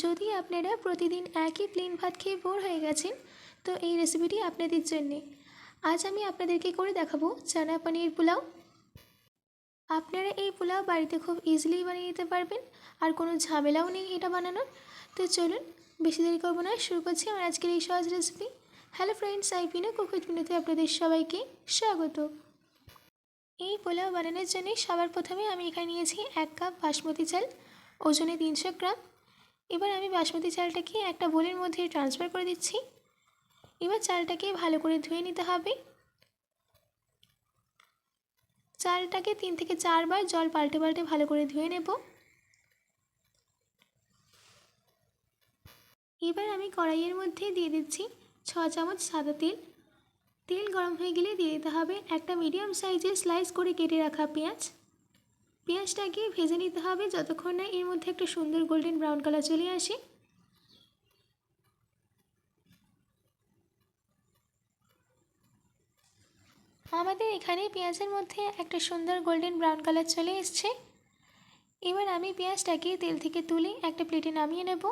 যদি আপনারা প্রতিদিন একই প্লেন ভাত খেয়ে বোর হয়ে গেছেন তো এই রেসিপিটি আপনাদের জন্যে। আজ আমি আপনাদেরকে করে দেখাবো চানা পনির পোলাও। আপনারা এই পোলাও বাড়িতে খুব ইজিলি বানিয়ে নিতে পারবেন, আর কোনো ঝামেলাও নেই এটা বানানোর। তো চলুন বেশি দেরি করবো না, শুরু করছি আমার আজকের এই সহজ recipe. Hello friends, I Pino cook with পিনোতে আপনাদের সবাইকে স্বাগত। এই পোলাও বানানোর জন্য সবার প্রথমে আমি এখানে নিয়েছি 1 কাপ বাসমতি চাল, ওজনে 300 গ্রাম। এবার আমি বাসমতি চালটাকে একটা বোলের মধ্যে ট্রান্সফার করে দিচ্ছি। এবার চালটাকে ভালো করে ধুয়ে নিতে হবে। চালটাকে 3 থেকে 4 বার জল পাল্টে পাল্টে ভালো করে ধুয়ে নেব। এবার আমি কড়াইয়ের মধ্যে দিয়ে দিচ্ছি 6 চামচ সাদা তেল। তেল গরম হয়ে গেলে দিয়ে দিতে হবে একটা মিডিয়াম সাইজের স্লাইস করে কেটে রাখা পেঁয়াজ। পেঁয়াজটাকে ভেজে নিতে হবে যতক্ষণ না এর মধ্যে একটা সুন্দর গোল্ডেন ব্রাউন কালার চলে আসে। আমাদের এখানে পেঁয়াজের মধ্যে একটা সুন্দর গোল্ডেন ব্রাউন কালার চলে এসছে। এবার আমি পেঁয়াজটাকে তেল থেকে তুলে একটা প্লেটে নামিয়ে নেব।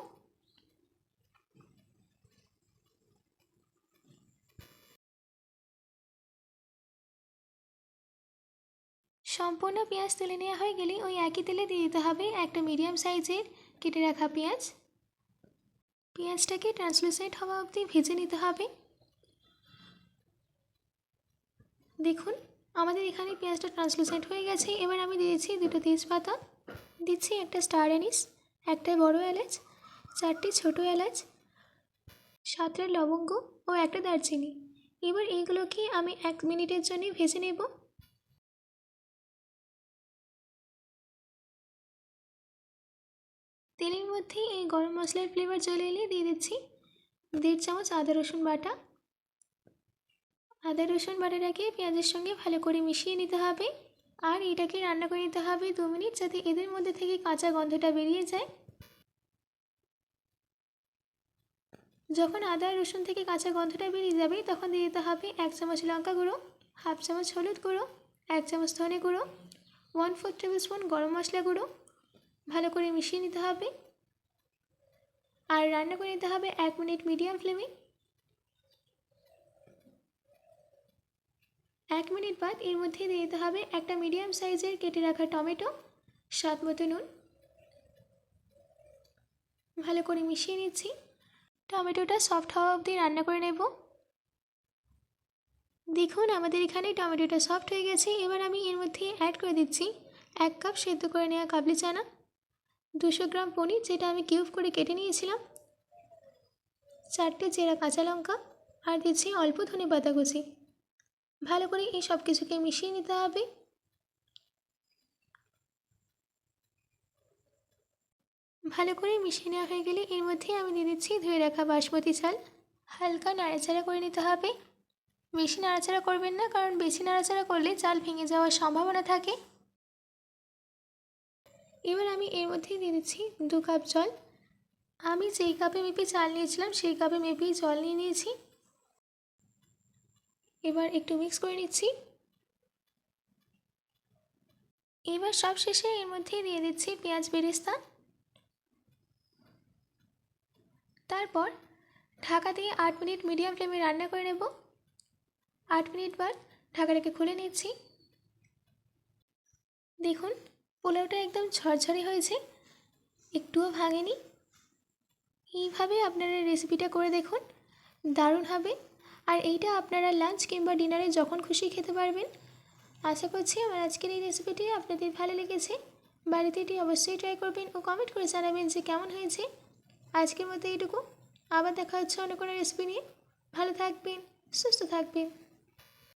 সম্পূর্ণ পেঁয়াজ তুলে নেওয়া হয়ে গেলে ওই একই তেলে দিয়ে দিতে হবে একটা মিডিয়াম সাইজের কেটে রাখা পেঁয়াজ। পেঁয়াজটাকে ট্রান্সলুসেন্ট হওয়া অবধি ভেজে নিতে হবে। দেখুন আমাদের এখানে পেঁয়াজটা ট্রান্সলুসেন্ট হয়ে গেছে। এবার আমি দিয়েছি 2টো তেজপাতা, দিচ্ছি একটা স্টার অ্যানিস, একটা বড় এলাচ, 4টে ছোটো এলাচ, 7টা লবঙ্গ ও একটা দারচিনি। এবার এইগুলোকে আমি 1 মিনিটের জন্য ভেজে নেব। তেলের মধ্যে এই গরম মশলার ফ্লেভার চলে এলে দিয়ে দিচ্ছি 1.5 চামচ আদা রসুন বাটা। আদা রসুন বাটাটাকে পেঁয়াজের সঙ্গে ভালো করে মিশিয়ে নিতে হবে, আর এটাকে রান্না করে নিতে হবে 2 মিনিট, যাতে এদের মধ্যে থেকে কাঁচা গন্ধটা বেরিয়ে যায়। যখন আদা রসুন থেকে কাঁচা গন্ধটা বেরিয়ে যাবে তখন দিয়ে দিতে হবে 1 চামচ লঙ্কা গুঁড়ো, 1/2 চামচ হলুদ গুঁড়ো, 1 চামচ ধনে গুঁড়ো, 1/4 টেবিল স্পুন গরম মশলা গুঁড়ো। ভালো করে মিশিয়ে নিতে হবে আর রান্না করে নিতে হবে 1 মিনিট মিডিয়াম ফ্লেমে। 1 মিনিট বাদ এর মধ্যে দিয়ে দিতে হবে একটা মিডিয়াম সাইজের কেটে রাখা টমেটো, স্বাদ মতো নুন। ভালো করে মিশিয়ে নিচ্ছি। টমেটোটা সফট হওয়া অবধি রান্না করে নেব। দেখুন আমাদের এখানে টমেটোটা সফট হয়ে গেছে। এবার আমি এর মধ্যে অ্যাড করে দিচ্ছি 1 কাপ সেদ্ধ করে নেওয়া কাবলি চানা, 200 গ্রাম পনির যেটা আমি কিউব করে কেটে নিয়েছিলাম, 4টে চেরা কাঁচা লঙ্কা, আর দিচ্ছি অল্প ধনেপাতা কুচি। ভালো করে এই সব কিছুকে মিশিয়ে নিতে হবে। ভালো করে মিশিয়ে নেওয়া হয়ে গেলে এর মধ্যে আমি দিয়ে দিচ্ছি ধুয়ে রাখা বাসমতি চাল। হালকা নাড়াচাড়া করে নিতে হবে, বেশি নাড়াচাড়া করবেন না, কারণ বেশি নাড়াচাড়া করলে চাল ভেঙে যাওয়ার সম্ভাবনা থাকে। এবার আমি এর মধ্যে দিয়ে দিচ্ছি 2 কাপ জল। আমি যেই কাপে মেপে চাল নিয়েছিলাম সেই কাপে মেপেই জল নিয়ে নিয়েছি। এবার একটু মিক্স করে নিচ্ছি। এবার সব শেষে এর মধ্যে দিয়ে দিচ্ছি পেঁয়াজ বেরেস্তা। তারপর ঢাকা দিয়ে 8 মিনিট মিডিয়াম ফ্লেমে রান্না করে নেব। 8 মিনিট বাদ ঢাকাটাকে খুলে নিচ্ছি। দেখুন পোলাওটা একদম ঝরঝরে হয়েছে, একটুও ভাঙেনি। এইভাবে আপনারা রেসিপিটা করে দেখুন, দারুণ হবে। আর এইটা আপনারা লাঞ্চ কিংবা ডিনারে যখন খুশি খেতে পারবেন। আশা করছি আমার আজকের এই রেসিপিটি আপনাদের ভালো লেগেছে। বাড়িতে এটি অবশ্যই ট্রাই করবেন ও কমেন্ট করে জানাবেন যে কেমন হয়েছে। আজকের মতো এইটুকু, আবার দেখা হচ্ছে অন্য কোনো রেসিপি নিয়ে। ভালো থাকবেন, সুস্থ থাকবেন।